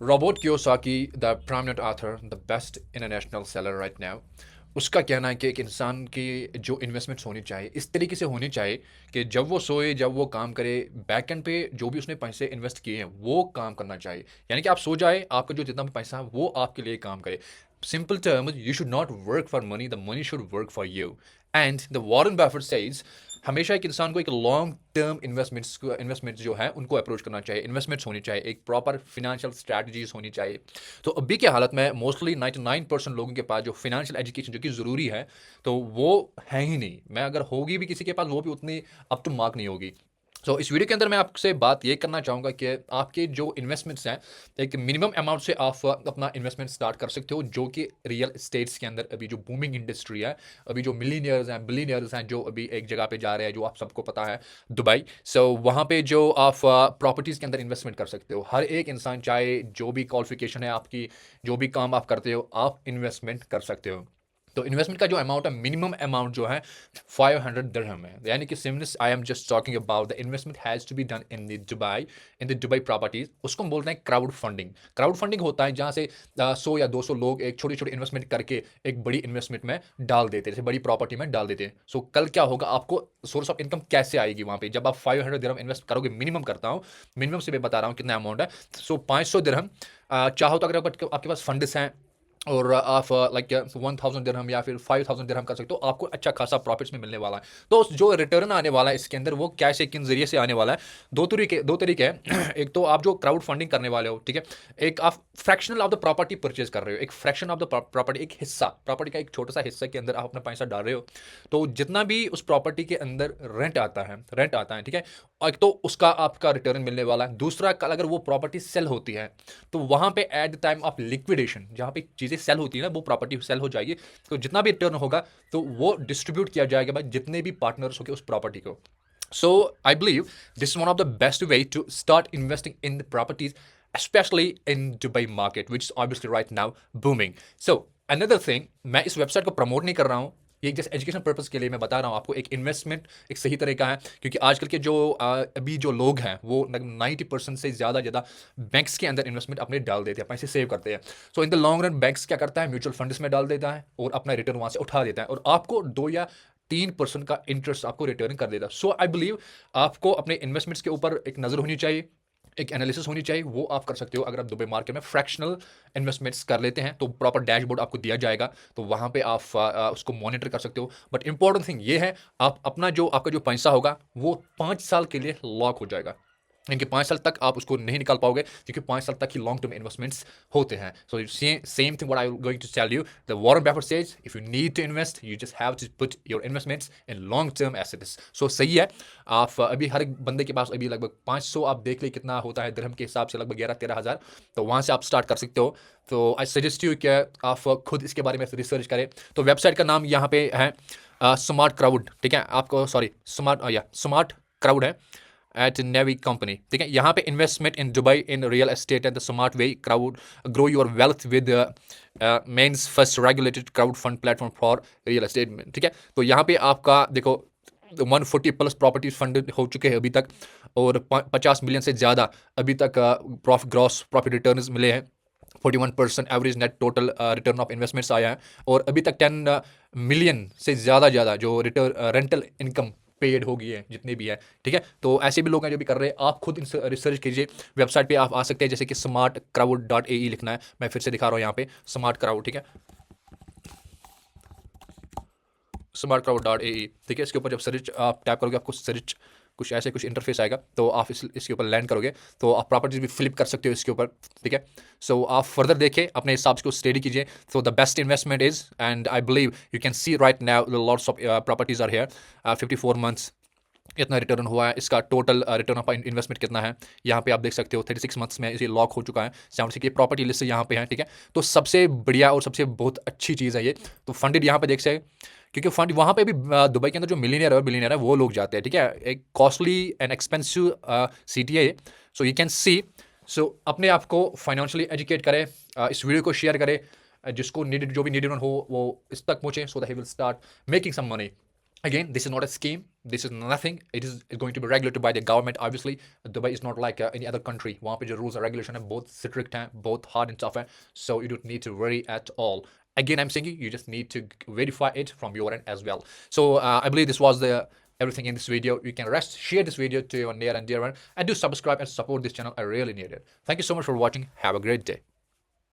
Robert Kiyosaki, the prominent author, the best international seller right now, उसका कहना है कि एक इंसान की जो इन्वेस्टमेंट्स होनी चाहिए इस तरीके से होनी चाहिए कि जब वो सोए, जब वो काम करे, बैक एंड पे जो भी उसने पैसे इन्वेस्ट किए हैं वो काम करना चाहिए। यानी कि आप सो जाए, आपका जो जितना भी पैसा है वो आपके लिए काम करे। Simple term, you should not work for money, the money should work for you. And the Warren Buffett says हमेशा एक इंसान को एक लॉन्ग टर्म इन्वेस्टमेंट्स जो है उनको अप्रोच करना चाहिए, इन्वेस्टमेंट्स होनी चाहिए, एक प्रॉपर फिनेंशियल स्ट्रैटेजीज होनी चाहिए। तो अभी की हालत में मोस्टली 99% लोगों के पास जो फिनेंशियल एजुकेशन जो कि ज़रूरी है, तो वो है ही नहीं। मैं अगर होगी भी किसी के पास, वो भी उतनी अप टू मार्क नहीं होगी। तो इस वीडियो के अंदर मैं आपसे बात ये करना चाहूँगा कि आपके जो इन्वेस्टमेंट्स हैं, एक मिनिमम अमाउंट से आप अपना इन्वेस्टमेंट स्टार्ट कर सकते हो, जो कि रियल एस्टेट्स के अंदर अभी जो बूमिंग इंडस्ट्री है, अभी जो मिलीनियर्स हैं, बिलीनियर्स हैं, जो अभी एक जगह पे जा रहे हैं, जो आप सबको पता है, दुबई। सो वहाँ पे जो आप प्रॉपर्टीज़ के अंदर इन्वेस्टमेंट कर सकते हो। हर एक इंसान, चाहे जो भी क्वालिफिकेशन है आपकी, जो भी काम आप करते हो, आप इन्वेस्टमेंट कर सकते हो। तो इन्वेस्टमेंट का जो अमाउंट है, मिनिमम अमाउंट जो है 500 दिरहम है। यानी कि seems I am just talking about the investment has to be done in the Dubai, in the Dubai properties. उसको हम बोलते हैं क्राउड फंडिंग। क्राउड फंडिंग होता है जहाँ से 100 या 200 लोग एक छोटी छोटी इन्वेस्टमेंट करके एक बड़ी इन्वेस्टमेंट में डाल देते हैं, जैसे बड़ी प्रॉपर्टी में डाल देते हैं। सो कल क्या होगा, आपको सोर्स ऑफ इनकम कैसे आएगी वहाँ पे जब आप 500 दिरहम इन्वेस्ट करोगे। मिनिमम करता हूँ, मिनिमम से मैं बता रहा हूँ कितना अमाउंट है। सो 500 दिरहम चाहो तो, अगर आपके पास फंड्स हैं और आप लाइक 1000 दिरहम या फिर 5000 दिरहम कर सकते हो, आपको अच्छा खासा प्रॉफिट्स में मिलने वाला है। तो जो रिटर्न आने वाला है इसके अंदर, वो कैसे, किन जरिए से आने वाला है। दो तरीके हैं। एक तो आप जो क्राउड फंडिंग करने वाले हो, ठीक है, एक आप fractional of the property purchase कर रहे हो, एक फ्रैक्शन ऑफ द प्रॉपर्टी, एक हिस्सा, प्रॉपर्टी का एक छोटा सा हिस्सा के अंदर आप अपना पैसा डाल रहे हो। तो जितना भी उस प्रॉपर्टी के अंदर रेंट आता है, ठीक है, एक तो उसका आपका रिटर्न मिलने वाला है। दूसरा, कल अगर वो प्रॉपर्टी सेल होती है, तो वहां पे at the time of liquidation, जहां पे चीजें सेल होती है ना, वो प्रॉपर्टी सेल हो जाएगी, तो जितना भी रिटर्न होगा तो वो डिस्ट्रीब्यूट किया जाएगा भाई जितने भी पार्टनर्स होंगे उस प्रॉपर्टी को। So I believe this is one of the best way to start investing in the properties, especially in Dubai market, which is obviously right now booming. So another thing, मैं इस website को promote नहीं कर रहा हूँ, ये जैसे education purpose के लिए मैं बता रहा हूँ आपको। एक इन्वेस्टमेंट एक सही तरीका है, क्योंकि आजकल के जो अभी जो लोग हैं वो 90% से ज़्यादा बैंक्स के अंदर इन्वेस्टमेंट अपने डाल देते हैं, पैसे सेव करते हैं। So in the long run banks क्या करता है, म्यूचुअल फंड्स में डाल देता है और अपना रिटर्न वहाँ से उठा देता है, और आपको 2 या 3% का इंटरेस्ट आपको रिटर्न कर देता है। सो आई बिलीव आपको अपने इन्वेस्टमेंट्स के ऊपर एक नज़र होनी चाहिए, एक एनालिसिस होनी चाहिए, वो आप कर सकते हो। अगर आप दुबई मार्केट में फ्रैक्शनल इन्वेस्टमेंट्स कर लेते हैं तो प्रॉपर डैशबोर्ड आपको दिया जाएगा, तो वहाँ पे आप उसको मॉनिटर कर सकते हो। बट इंपॉर्टेंट थिंग ये है, आप अपना जो आपका जो पैसा होगा वो 5 साल के लिए लॉक हो जाएगा, इनके 5 साल तक आप उसको नहीं निकाल पाओगे, क्योंकि 5 साल तक ही लॉन्ग टर्म इन्वेस्टमेंट्स होते हैं। So same thing what I going to tell you, the Warren Buffett says if you need to invest, you just have to put your investments in long term assets. So सही है, आप अभी हर एक बंदे के पास अभी लगभग 500, आप देख ले कितना होता है दिरहम के हिसाब से, लगभग 11-13 हज़ार, तो वहाँ से आप स्टार्ट कर सकते हो। तो आई सजेस्ट यू कि आप खुद इसके बारे में रिसर्च करें। तो वेबसाइट का नाम यहाँ पे है स्मार्ट क्राउड, ठीक है, आपको सॉरी स्मार्ट क्राउड है एट नेवी कंपनी, ठीक है। यहाँ पे investment in Dubai in real estate and the smart way crowd grow your wealth with MENA's first regulated crowd fund platform for real estate में, ठीक है। तो यहाँ पे आपका देखो 140+ प्रॉपर्टी फंड हो चुके हैं अभी तक, और 50 मिलियन से ज़्यादा अभी तक ग्रॉस प्रॉफिट रिटर्न मिले हैं। 41% average net total return of investments आया है, और अभी तक 10 मिलियन से ज़्यादा जो रिटर्न रेंटल इनकम पेड हो गई है, जितने भी है, ठीक है। तो ऐसे भी लोग हैं जो भी कर रहे हैं, आप खुद इनसे रिसर्च कीजिए। वेबसाइट पे आप आ सकते हैं, जैसे कि smartcrowd.ae लिखना है, मैं फिर से दिखा रहा हूँ यहाँ पे स्मार्ट क्राउड, ठीक है, smartcrowd.ae, ठीक है। इसके ऊपर जब सर्च आप टैप करोगे, आपको सर्च कुछ इंटरफेस आएगा, तो आप इसके ऊपर लैंड करोगे, तो आप प्रॉपर्टीज भी फ्लिप कर सकते हो इसके ऊपर, ठीक है। सो आप फर्दर देखिए, अपने हिसाब से को स्टडी कीजिए। So the best investment is, and I believe you can see right now lots of properties are here. 54 months इतना रिटर्न हुआ है, इसका टोटल रिटर्न ऑफ इन्वेस्टमेंट कितना है यहाँ पे आप देख सकते हो। 36 मंथ्स में इसे लॉक हो चुका है। 76 की प्रॉपर्टी लिस्ट यहाँ पे है, ठीक है। तो सबसे बढ़िया और सबसे बहुत अच्छी चीज़ है ये। तो फंडेड यहाँ पे देख सकते, क्योंकि फंड वहाँ पे भी दुबई के अंदर जो मिलीनियर है वो लोग जाते हैं, ठीक है। एक कॉस्टली एंड एक्सपेंसिव सिटी है ये। सो यू कैन सी, सो अपने आप को फाइनेंशियली एजुकेट करें, इस वीडियो को शेयर करें, जिसको नीडेड, जो भी नीडेड हो वो इस तक पहुँचे, so that he will start making some money. Again, this is not a scheme. This is nothing. It is going to be regulated by the government. Obviously, Dubai is not like any other country. वहाँ पे जो rules and regulation है both strict हैं, both hard and tough हैं. So you don't need to worry at all. Again, I'm saying you just need to verify it from your end as well. So I believe this was the everything in this video. You can rest, share this video to your near and dear one, and do subscribe and support this channel. I really need it. Thank you so much for watching. Have a great day.